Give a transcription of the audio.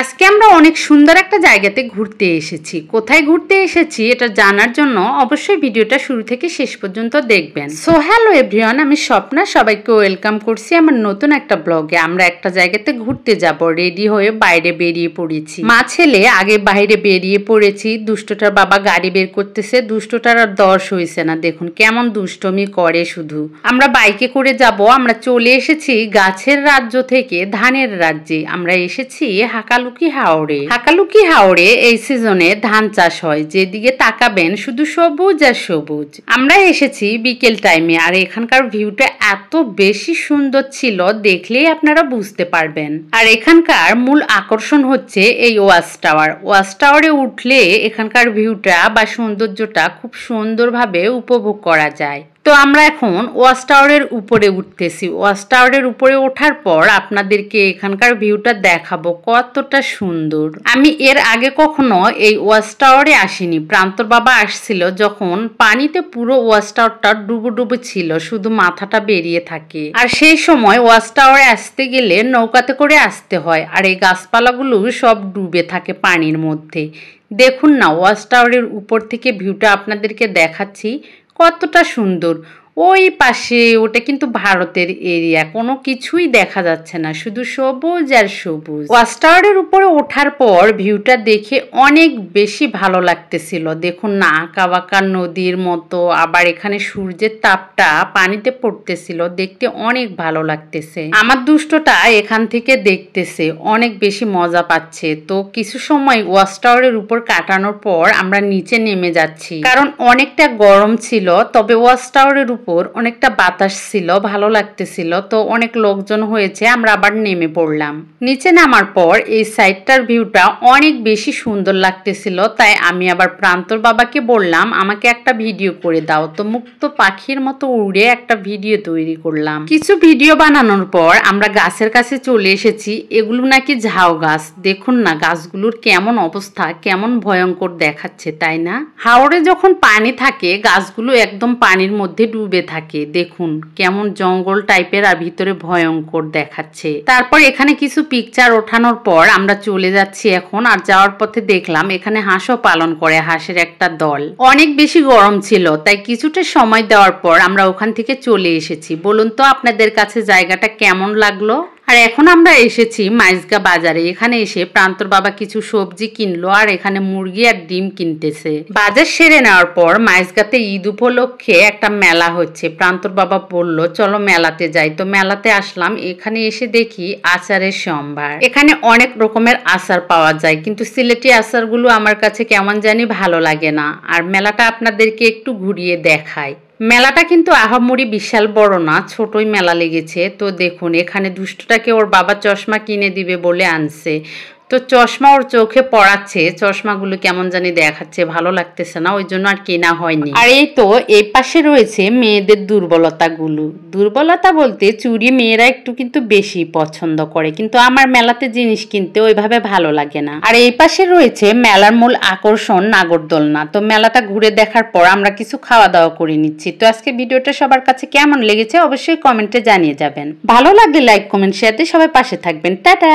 আজকে আমরা অনেক সুন্দর একটা জায়গাতে ঘুরতে এসেছি। কোথায় ঘুরতে এসেছি এটা জানার জন্য অবশ্যই ভিডিওটা শুরু থেকে শেষ পর্যন্ত দেখবেন। সো হ্যালো এভরিওয়ান, আমি স্বপ্না, সবাইকে ওয়েলকাম করছি আমার নতুন একটা ব্লগে। আমরা একটা জায়গাতে ঘুরতে যাব, রেডি হয়ে বাইরে বেরিয়ে পড়েছি। মা ছেলে আগে বাইরে বেরিয়ে পড়েছি। দুষ্টটার বাবা গাড়ি বের করতেছে, দুষ্টটার আর দশ হয়েছে না, দেখুন কেমন দুষ্টমি করে শুধু। আমরা বাইকে করে যাব। আমরা চলে এসেছি গাছের রাজ্য থেকে ধানের রাজ্যে। আমরা এসেছি হাকালুকি হাওড়ে এই সিজনে ধান চাষ হয়, যেদিকে তাকাবেন শুধু সবুজ আর সবুজ। আমরা এসেছি বিকেল টাইমে, আর এখানকার ভিউটা এত বেশি সুন্দর ছিল, দেখলেই আপনারা বুঝতে পারবেন। আর এখানকার মূল আকর্ষণ হচ্ছে এই ওয়াচ টাওয়ার। ওয়াচ টাওয়ারে উঠলে এখানকার ভিউটা বা সৌন্দর্যটা খুব সুন্দরভাবে উপভোগ করা যায়। তো আমরা এখন ওয়াচ টাওয়ারের উপরে উঠতেছি। ওয়াচ টাওয়ারের উপরে ওঠার পর আপনাদেরকে এখানকার ভিউটা দেখাবো কতটা সুন্দর। আমি এর আগে কখনো এই ওয়াচ টাওয়ারে আসিনি। প্রান্তর বাবা আসছিল যখন পানিতে পুরো ওয়াচ টাওয়ারটা ডুবো ছিল, শুধু মাথাটা বেরিয়ে থাকে। আর সেই সময় ওয়াচ টাওয়ারে আসতে গেলে নৌকাতে করে আসতে হয়, আর এই গাছপালাগুলো সব ডুবে থাকে পানির মধ্যে। দেখুন না, ওয়াচ টাওয়ারের উপর থেকে ভিউটা আপনাদেরকে দেখাচ্ছি কতটা সুন্দর। ওই পাশে ওটা কিন্তু ভারতের এরিয়া, কোনো কিছুই দেখা যাচ্ছে না, শুধু সবুজ আর সবুজ। ওয়াচ টাওয়ারের উপরে ওঠার পর ভিউটা দেখে অনেক বেশি ভালো লাগতেছিল। দেখুন না, আঁকা বাঁকা নদীর মতো, আবার এখানে সূর্যের তাপটা পানিতে পড়তেছিল, দেখতে অনেক ভালো লাগতেছে। আমার দুষ্টটা এখান থেকে দেখতেছে, অনেক বেশি মজা পাচ্ছে। তো কিছু সময় ওয়াচ টাওয়ারের উপর কাটানোর পর আমরা নিচে নেমে যাচ্ছি, কারণ অনেকটা গরম ছিল। তবে ওয়াচ টাওয়ারের উপর অনেকটা বাতাস ছিল, ভালো লাগতেছিল। তো অনেক লোকজন হয়েছে, আমরা আবার নেমে পড়লাম। নিচে নামার পর এই সাইডটার ভিউটা অনেক বেশি সুন্দর লাগতেছিল, তাই আমি আবার প্রান্তর বাবাকে বললাম আমাকে একটা ভিডিও করে দাও। তো মুক্ত পাখির মতো উড়ে একটা ভিডিও তৈরি করলাম। কিছু ভিডিও বানানোর পর আমরা গাছের কাছে চলে এসেছি। এগুলো নাকি ঝাউ গাছ। দেখুন না গাছগুলোর কেমন অবস্থা, কেমন ভয়ঙ্কর দেখাচ্ছে, তাই না? হাওড়ে যখন পানি থাকে গাছগুলো একদম পানির মধ্যে ডুবে থাকে। দেখুন কেমন জঙ্গল টাইপের, আর ভিতরে ভয়ঙ্কর দেখাচ্ছে। তারপর এখানে কিছু পিকচার ওঠানোর পর আমরা চলে যাচ্ছি এখন। আর যাওয়ার পথে দেখলাম এখানে হাঁসও পালন করে, হাঁসের একটা দল। অনেক বেশি গরম ছিল, তাই কিছুটা সময় দেওয়ার পর আমরা ওখান থেকে চলে এসেছি। বলুন তো আপনাদের কাছে জায়গাটা কেমন লাগলো? আর এখন আমরা এসেছি মাইজগা বাজারে। এখানে এসে প্রান্তর বাবা কিছু সবজি কিনলো, আর এখানে মুরগি আর ডিম কিনতেছে। বাজার সেরে নেওয়ার পর মাইজগাতে ঈদ উপলক্ষে একটা মেলা হচ্ছে। প্রান্তর বাবা বলল চলো মেলাতে যাই। তো মেলাতে আসলাম। এখানে এসে দেখি আচারের সম্ভার। এখানে অনেক রকমের আচার পাওয়া যায়, কিন্তু সিলেটি আচারগুলো আমার কাছে কেমন জানি ভালো লাগে না। আর মেলাটা আপনাদেরকে একটু ঘুরিয়ে দেখাই। মেলাটা কিন্তু আহামরি বিশাল বড় না, ছোটই মেলা লেগেছে। তো দেখুন এখানে দুষ্টটাকে ওর বাবা চশমা কিনে দিবে বলে আনছে। তো চশমা ওর চোখে পড়াচ্ছে, চশমাগুলো কেমন জানি দেখাচ্ছে, ভালো লাগতেছে না, ওই জন্য আর কেনা হয়নি। আর এই তো এই পাশে রয়েছে মেয়েদের দুর্বলতাগুলো। দুর্বলতা বলতে চুড়ি মেয়েরা একটু কিন্তু বেশি পছন্দ করে, কিন্তু আমার মেলাতে জিনিস কিনতে ওইভাবে ভালো লাগে না। আর এই পাশে রয়েছে মেলার মূল আকর্ষণ নাগরদোলনা। তো মেলাটা ঘুরে দেখার পর আমরা কিছু খাওয়া দাওয়া করে নিচ্ছি। তো আজকে ভিডিওটা সবার কাছে কেমন লেগেছে অবশ্যই কমেন্টে জানিয়ে যাবেন। ভালো লাগলে লাইক কমেন্ট শেয়ার দিয়ে সবাই পাশে থাকবেন। টাটা।